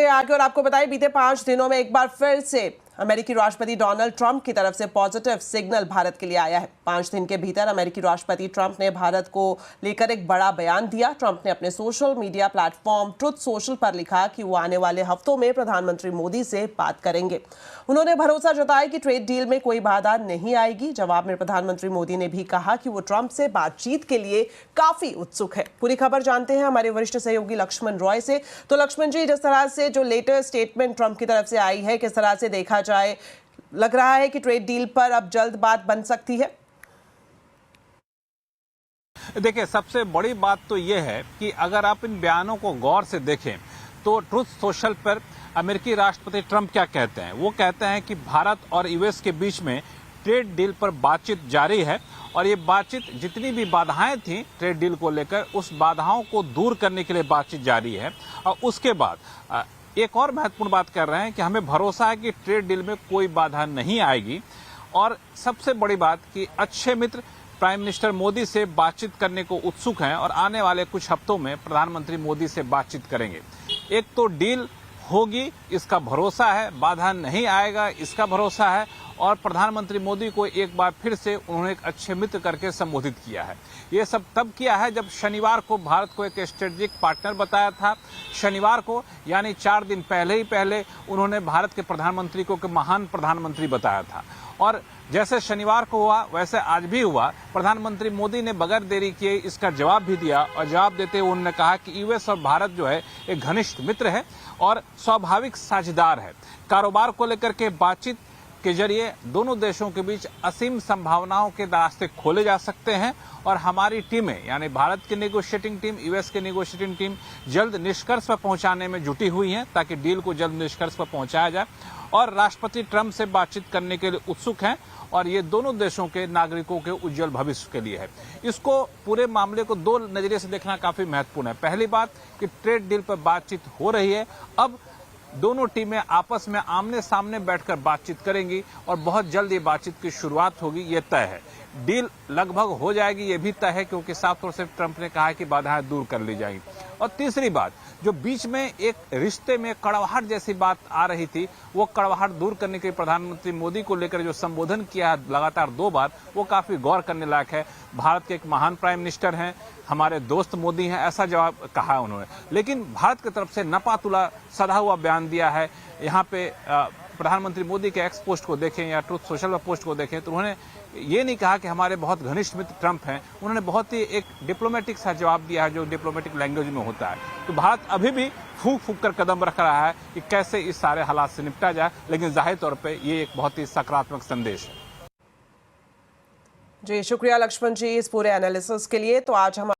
बढ़ते हैं आगे और आपको बताएं बीते 5 दिनों में एक बार फिर से अमेरिकी राष्ट्रपति डोनाल्ड ट्रंप की तरफ से पॉजिटिव सिग्नल भारत के लिए आया है। 5 दिन के भीतर अमेरिकी राष्ट्रपति ट्रंप ने भारत को लेकर एक बड़ा बयान दिया। ट्रंप ने अपने social media platform truth social पर लिखा कि वो आने वाले हफ्तों में प्रधानमंत्री मोदी से बात करेंगे। उन्होंने भरोसा जताया कि ट्रेड डील में कोई बाधा नहीं आएगी। जवाब में प्रधानमंत्री मोदी ने भी कहा कि वो ट्रंप से बातचीत के लिए काफी उत्सुक है। पूरी खबर जानते हैं हमारे वरिष्ठ सहयोगी लक्ष्मण रॉय से। तो लक्ष्मण जी, जिस तरह से जो लेटेस्ट स्टेटमेंट ट्रंप की तरफ से आई है, किस तरह से देखा जाए, लग रहा है कि ट्रेड डील पर अब जल्द बात बन सकती है? देखिए, सबसे बड़ी बात तो यह है कि अगर आप इन बयानों को गौर से देखें तो ट्रुथ सोशल पर अमेरिकी राष्ट्रपति ट्रंप क्या कहते हैं। वो कहते हैं कि भारत और यूएस के बीच में ट्रेड डील पर बातचीत जारी है और ये बातचीत जितनी भी बाधाएं थी ट्रेड डील को लेकर, उस बाधाओं को दूर करने के लिए बातचीत जारी है। और उसके बाद एक और महत्वपूर्ण बात कर रहे हैं कि हमें भरोसा है कि ट्रेड डील में कोई बाधा नहीं आएगी। और सबसे बड़ी बात कि अच्छे मित्र प्राइम मिनिस्टर मोदी से बातचीत करने को उत्सुक हैं और आने वाले कुछ हफ्तों में प्रधानमंत्री मोदी से बातचीत करेंगे। एक तो डील होगी इसका भरोसा है, बाधा नहीं आएगा इसका भरोसा है, और प्रधानमंत्री मोदी को एक बार फिर से उन्होंने एक अच्छे मित्र करके संबोधित किया है। ये सब तब किया है जब शनिवार को भारत को एक स्ट्रेटेजिक पार्टनर बताया था। शनिवार को यानी 4 दिन पहले उन्होंने भारत के प्रधानमंत्री को एक महान प्रधानमंत्री बताया था। और जैसे शनिवार को हुआ वैसे आज भी हुआ। प्रधानमंत्री मोदी ने बगैर देरी किए इसका जवाब भी दिया और जवाब देते हुए उन्होंने कहा कि यूएस और भारत जो है एक घनिष्ठ मित्र है और स्वाभाविक साझेदार है। कारोबार को लेकर के बातचीत के जरिए दोनों देशों के बीच असीम संभावनाओं के रास्ते खोले जा सकते हैं और हमारी टीमें यानी भारत की नेगोशिएटिंग टीम, यूएस की नेगोशिएटिंग टीम जल्द निष्कर्ष पर पहुंचाने में जुटी हुई हैं ताकि डील को जल्द निष्कर्ष पर पहुंचाया जाए। और राष्ट्रपति ट्रंप से बातचीत करने के लिए उत्सुक हैं और ये दोनों देशों के नागरिकों के उज्जवल भविष्य के लिए है। इसको पूरे मामले को 2 नजरिए से देखना काफी महत्वपूर्ण है। पहली बात कि ट्रेड डील पर बातचीत हो रही है, अब दोनों टीमें आपस में आमने सामने बैठकर बातचीत करेंगी और बहुत जल्द ये बातचीत की शुरुआत होगी, ये तय है। डील लगभग हो जाएगी ये भी तय है क्योंकि साफ तौर से ट्रंप ने कहा है कि बाधाएं दूर कर ली जाएंगी। और तीसरी बात, जो बीच में एक रिश्ते में कड़वाहट जैसी बात आ रही थी, वो कड़वाहट दूर करने के लिए प्रधानमंत्री मोदी को लेकर जो संबोधन किया है लगातार 2 बार, वो काफी गौर करने लायक है। भारत के एक महान प्राइम मिनिस्टर हैं, हमारे दोस्त मोदी हैं, ऐसा जवाब कहा उन्होंने। लेकिन भारत की तरफ से नपातुला सधा हुआ बयान दिया है। यहाँ पे प्रधानमंत्री मोदी के एक्स पोस्ट को देखें या ट्रुथ सोशल पर पोस्ट को देखें तो उन्होंने ये नहीं कहा कि हमारे बहुत घनिष्ठ मित्र ट्रंप हैं। उन्होंने बहुत ही एक डिप्लोमेटिक सा जवाब दिया है जो डिप्लोमेटिक लैंग्वेज में होता है। तो भारत अभी भी फूंक फूंक कर कदम रख रहा है कि कैसे इस सारे हालात से निपटा जाए, लेकिन जाहिर तौर पर ये एक बहुत ही सकारात्मक संदेश है। जी शुक्रिया लक्ष्मण जी इस पूरे एनालिसिस के लिए। तो आज हम